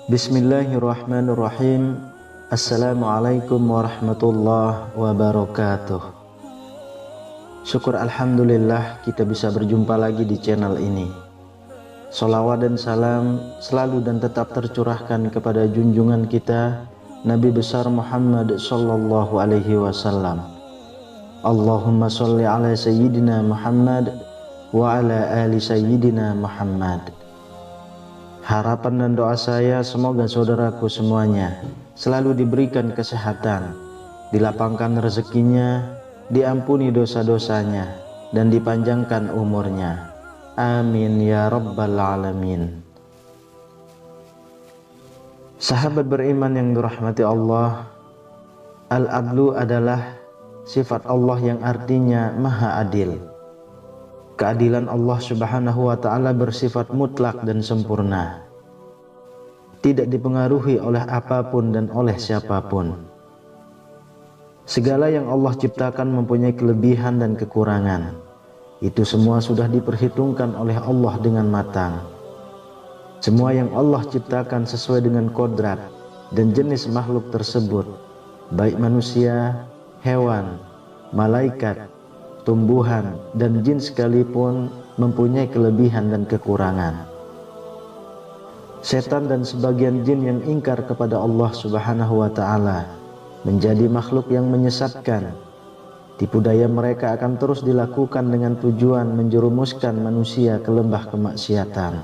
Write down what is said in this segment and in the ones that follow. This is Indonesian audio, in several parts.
Bismillahirrahmanirrahim. Assalamualaikum warahmatullahi wabarakatuh. Syukur alhamdulillah kita bisa berjumpa lagi di channel ini. Sholawat dan salam selalu dan tetap tercurahkan kepada junjungan kita Nabi besar Muhammad sallallahu alaihi wasallam. Allahumma sholli ala sayyidina Muhammad wa ala ali sayyidina Muhammad. Harapan dan doa saya semoga saudaraku semuanya selalu diberikan kesehatan, dilapangkan rezekinya, diampuni dosa-dosanya, dan dipanjangkan umurnya. Amin ya rabbal alamin. Sahabat beriman yang dirahmati Allah, Al-Adlu adalah sifat Allah yang artinya Maha Adil. Keadilan Allah Subhanahu wa ta'ala bersifat mutlak dan sempurna, tidak dipengaruhi oleh apapun dan oleh siapapun. Segala yang Allah ciptakan mempunyai kelebihan dan kekurangan. Itu semua sudah diperhitungkan oleh Allah dengan matang. Semua yang Allah ciptakan sesuai dengan kodrat dan jenis makhluk tersebut, baik manusia, hewan, malaikat, tumbuhan, dan jin sekalipun mempunyai kelebihan dan kekurangan. Setan dan sebagian jin yang ingkar kepada Allah Subhanahu wa ta'ala menjadi makhluk yang menyesatkan. Tipu daya mereka akan terus dilakukan dengan tujuan menjerumuskan manusia ke lembah kemaksiatan.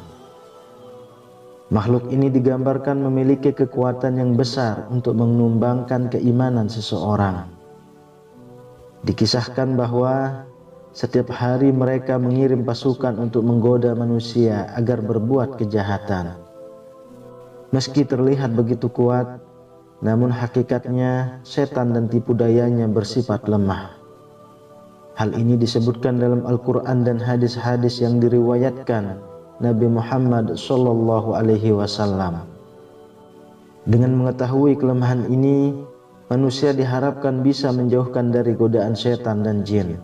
Makhluk ini digambarkan memiliki kekuatan yang besar untuk menumbangkan keimanan seseorang. Dikisahkan bahwa setiap hari mereka mengirim pasukan untuk menggoda manusia agar berbuat kejahatan. Meski terlihat begitu kuat, namun hakikatnya setan dan tipu dayanya bersifat lemah. Hal ini disebutkan dalam Al-Quran dan hadis-hadis yang diriwayatkan Nabi Muhammad sallallahu alaihi wasallam. Dengan mengetahui kelemahan ini, manusia diharapkan bisa menjauhkan dari godaan setan dan jin.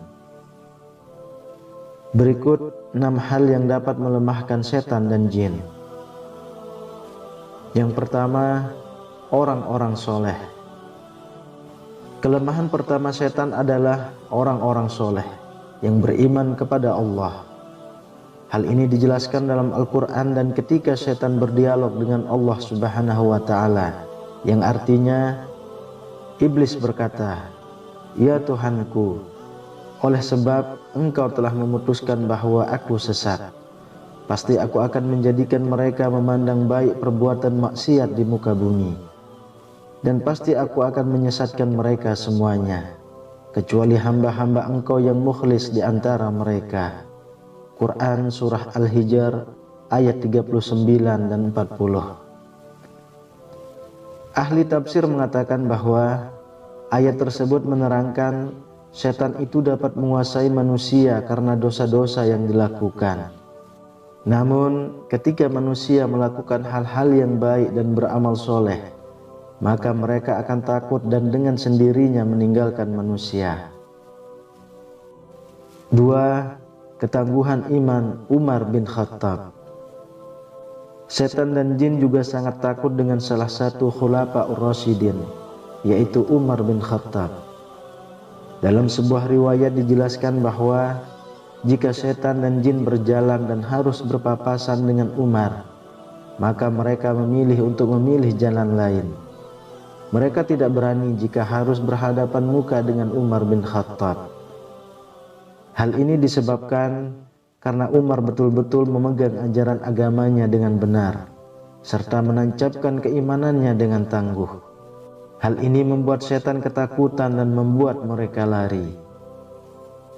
Berikut 6 hal yang dapat melemahkan setan dan jin. Yang pertama, orang-orang soleh. Kelemahan pertama setan adalah orang-orang soleh yang beriman kepada Allah. Hal ini dijelaskan dalam Al-Quran dan ketika setan berdialog dengan Allah Subhanahu wa ta'ala, yang artinya Iblis berkata, "Ya Tuhanku, oleh sebab Engkau telah memutuskan bahwa aku sesat, pasti aku akan menjadikan mereka memandang baik perbuatan maksiat di muka bumi. Dan pasti aku akan menyesatkan mereka semuanya, kecuali hamba-hamba Engkau yang mukhlis di antara mereka." Quran Surah Al-Hijr ayat 39 dan 40. Ahli tafsir mengatakan bahwa ayat tersebut menerangkan setan itu dapat menguasai manusia karena dosa-dosa yang dilakukan. Namun ketika manusia melakukan hal-hal yang baik dan beramal soleh, maka mereka akan takut dan dengan sendirinya meninggalkan manusia. 2. Ketangguhan iman Umar bin Khattab. Setan dan jin juga sangat takut dengan salah satu khulafa'ur rasyidin, yaitu Umar bin Khattab. Dalam sebuah riwayat dijelaskan bahwa jika setan dan jin berjalan dan harus berpapasan dengan Umar, maka mereka memilih untuk memilih jalan lain. Mereka tidak berani jika harus berhadapan muka dengan Umar bin Khattab. Hal ini disebabkan karena Umar betul-betul memegang ajaran agamanya dengan benar, serta menancapkan keimanannya dengan tangguh. Hal ini membuat setan ketakutan dan membuat mereka lari.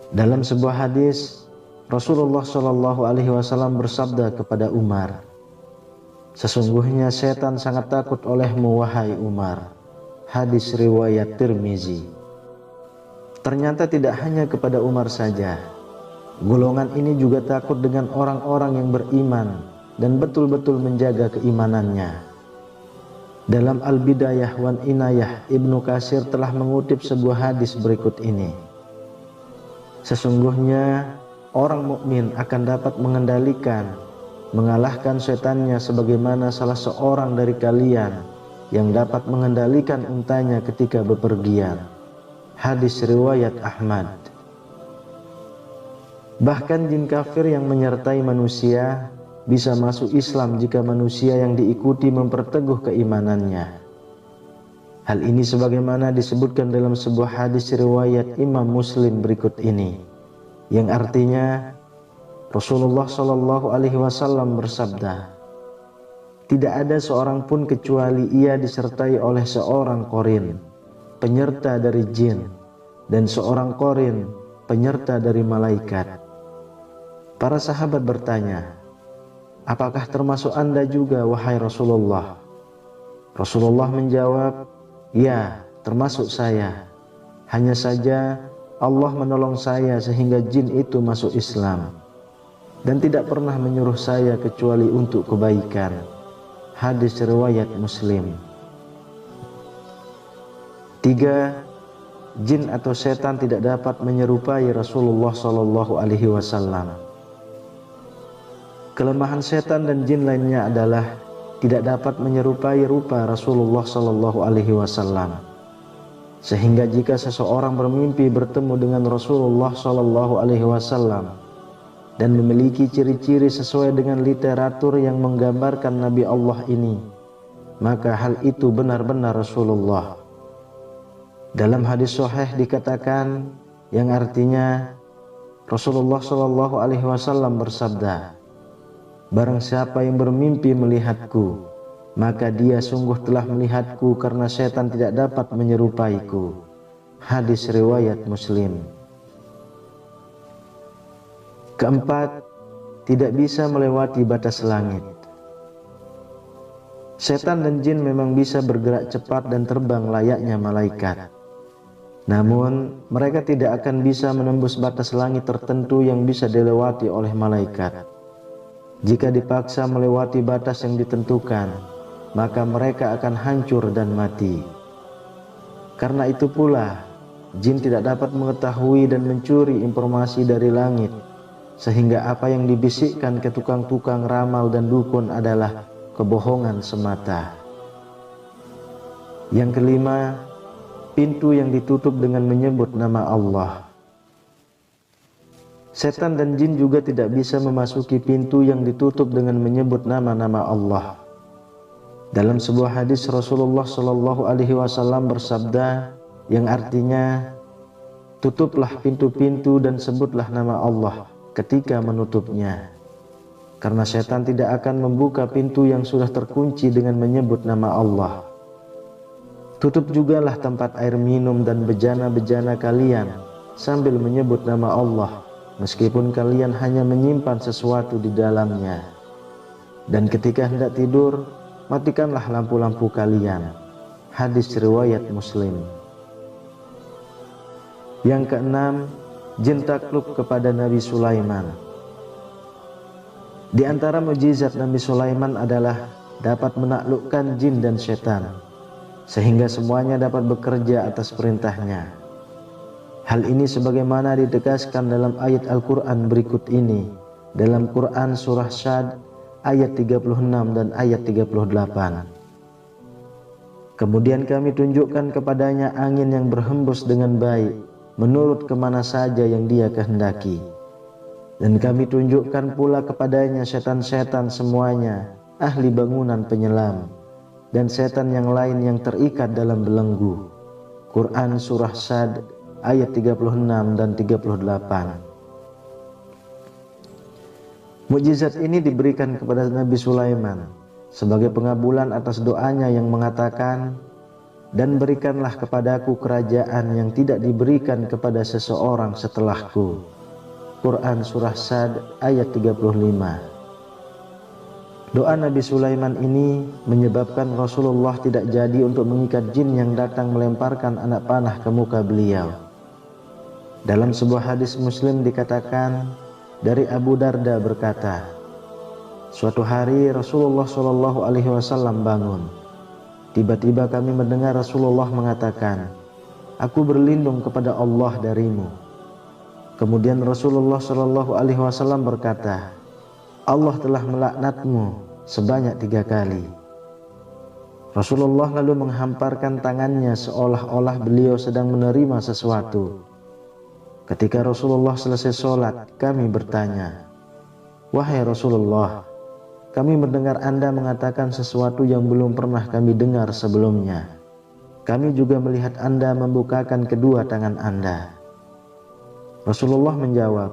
Dalam sebuah hadis, Rasulullah Shallallahu alaihi wasallam bersabda kepada Umar, "Sesungguhnya setan sangat takut olehmu wahai Umar." Hadis riwayat Tirmizi. Ternyata tidak hanya kepada Umar saja. Golongan ini juga takut dengan orang-orang yang beriman dan betul-betul menjaga keimanannya. Dalam Al-Bidayah wan Inayah, Ibnu Katsir telah mengutip sebuah hadis berikut ini. Sesungguhnya orang mukmin akan dapat mengendalikan, mengalahkan setannya sebagaimana salah seorang dari kalian yang dapat mengendalikan untanya ketika bepergian. Hadis riwayat Ahmad. Bahkan jin kafir yang menyertai manusia bisa masuk Islam jika manusia yang diikuti memperteguh keimanannya. Hal ini sebagaimana disebutkan dalam sebuah hadis riwayat Imam Muslim berikut ini, yang artinya Rasulullah Shallallahu Alaihi Wasallam bersabda, tidak ada seorang pun kecuali ia disertai oleh seorang qarin, penyerta dari jin, dan seorang qarin, penyerta dari malaikat. Para sahabat bertanya, apakah termasuk Anda juga, wahai Rasulullah? Rasulullah menjawab, ya, termasuk saya. Hanya saja Allah menolong saya sehingga jin itu masuk Islam, dan tidak pernah menyuruh saya kecuali untuk kebaikan. Hadis riwayat Muslim. 3. Jin atau setan tidak dapat menyerupai Rasulullah Shallallahu Alaihi Wasallam. Kelemahan setan dan jin lainnya adalah tidak dapat menyerupai rupa Rasulullah Shallallahu Alaihi Wasallam. Sehingga jika seseorang bermimpi bertemu dengan Rasulullah Shallallahu Alaihi Wasallam dan memiliki ciri-ciri sesuai dengan literatur yang menggambarkan Nabi Allah ini, maka hal itu benar-benar Rasulullah. Dalam hadis sahih dikatakan, yang artinya Rasulullah Shallallahu Alaihi Wasallam bersabda, barang siapa yang bermimpi melihatku, maka dia sungguh telah melihatku karena setan tidak dapat menyerupaiku. Hadis riwayat Muslim. Keempat, tidak bisa melewati batas langit. Setan dan jin memang bisa bergerak cepat dan terbang layaknya malaikat. Namun, mereka tidak akan bisa menembus batas langit tertentu yang bisa dilewati oleh malaikat. Jika dipaksa melewati batas yang ditentukan, maka mereka akan hancur dan mati. Karena itu pula, jin tidak dapat mengetahui dan mencuri informasi dari langit, sehingga apa yang dibisikkan ke tukang-tukang ramal dan dukun adalah kebohongan semata. Yang kelima, pintu yang ditutup dengan menyebut nama Allah. Setan dan jin juga tidak bisa memasuki pintu yang ditutup dengan menyebut nama-nama Allah. Dalam sebuah hadis Rasulullah Shallallahu Alaihi Wasallam bersabda, yang artinya, tutuplah pintu-pintu dan sebutlah nama Allah ketika menutupnya, karena setan tidak akan membuka pintu yang sudah terkunci dengan menyebut nama Allah. Tutup jugalah tempat air minum dan bejana-bejana kalian sambil menyebut nama Allah, meskipun kalian hanya menyimpan sesuatu di dalamnya. Dan ketika hendak tidur, matikanlah lampu-lampu kalian. Hadis riwayat Muslim. Yang keenam, jin takluk kepada Nabi Sulaiman. Di antara mukjizat Nabi Sulaiman adalah dapat menaklukkan jin dan setan, sehingga semuanya dapat bekerja atas perintahnya. Hal ini sebagaimana ditegaskan dalam ayat Al-Quran berikut ini, dalam Quran Surah Syad ayat 36 dan ayat 38. Kemudian kami tunjukkan kepadanya angin yang berhembus dengan baik, menurut kemana saja yang dia kehendaki. Dan kami tunjukkan pula kepadanya setan-setan semuanya, ahli bangunan penyelam, dan setan yang lain yang terikat dalam belenggu. Quran Surah Syad ayat 36 dan 38. Mukjizat ini diberikan kepada Nabi Sulaiman sebagai pengabulan atas doanya yang mengatakan, dan berikanlah kepadaku kerajaan yang tidak diberikan kepada seseorang setelahku. Quran Surah Sad ayat 35. Doa Nabi Sulaiman ini menyebabkan Rasulullah tidak jadi untuk mengikat jin yang datang melemparkan anak panah ke muka beliau. Dalam sebuah hadis Muslim dikatakan dari Abu Darda berkata, suatu hari Rasulullah Shallallahu Alaihi Wasallam bangun. Tiba-tiba kami mendengar Rasulullah mengatakan, "Aku berlindung kepada Allah darimu." Kemudian Rasulullah Shallallahu Alaihi Wasallam berkata, "Allah telah melaknatmu sebanyak 3 kali." Rasulullah lalu menghamparkan tangannya seolah-olah beliau sedang menerima sesuatu. Ketika Rasulullah selesai sholat, kami bertanya, "Wahai Rasulullah, kami mendengar Anda mengatakan sesuatu yang belum pernah kami dengar sebelumnya. Kami juga melihat Anda membukakan kedua tangan Anda." Rasulullah menjawab,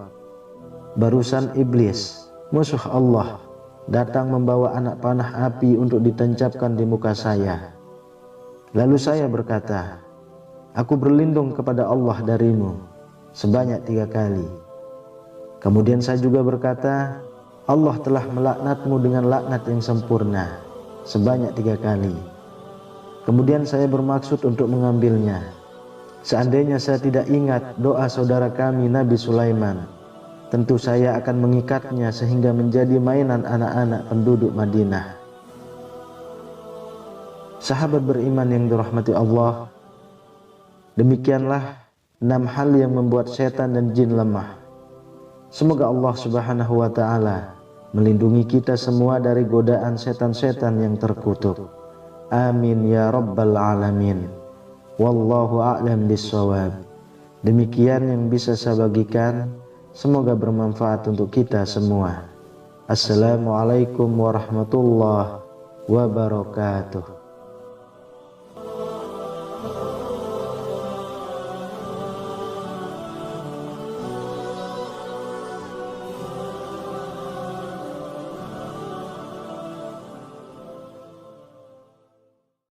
"Barusan iblis, musuh Allah, datang membawa anak panah api untuk ditancapkan di muka saya. Lalu saya berkata, 'Aku berlindung kepada Allah darimu,' sebanyak 3 kali. Kemudian saya juga berkata, 'Allah telah melaknatmu dengan laknat yang sempurna,' sebanyak 3 kali. Kemudian saya bermaksud untuk mengambilnya. Seandainya saya tidak ingat doa saudara kami Nabi Sulaiman, tentu saya akan mengikatnya sehingga menjadi mainan anak-anak penduduk Madinah." Sahabat beriman yang dirahmati Allah, demikianlah 6 hal yang membuat setan dan jin lemah. Semoga Allah Subhanahu wa Ta'ala melindungi kita semua dari godaan setan-setan yang terkutuk. Amin ya rabbal alamin. Wallahu a'lam bissawab. Demikian yang bisa saya bagikan. Semoga bermanfaat untuk kita semua. Assalamualaikum warahmatullahi wabarakatuh.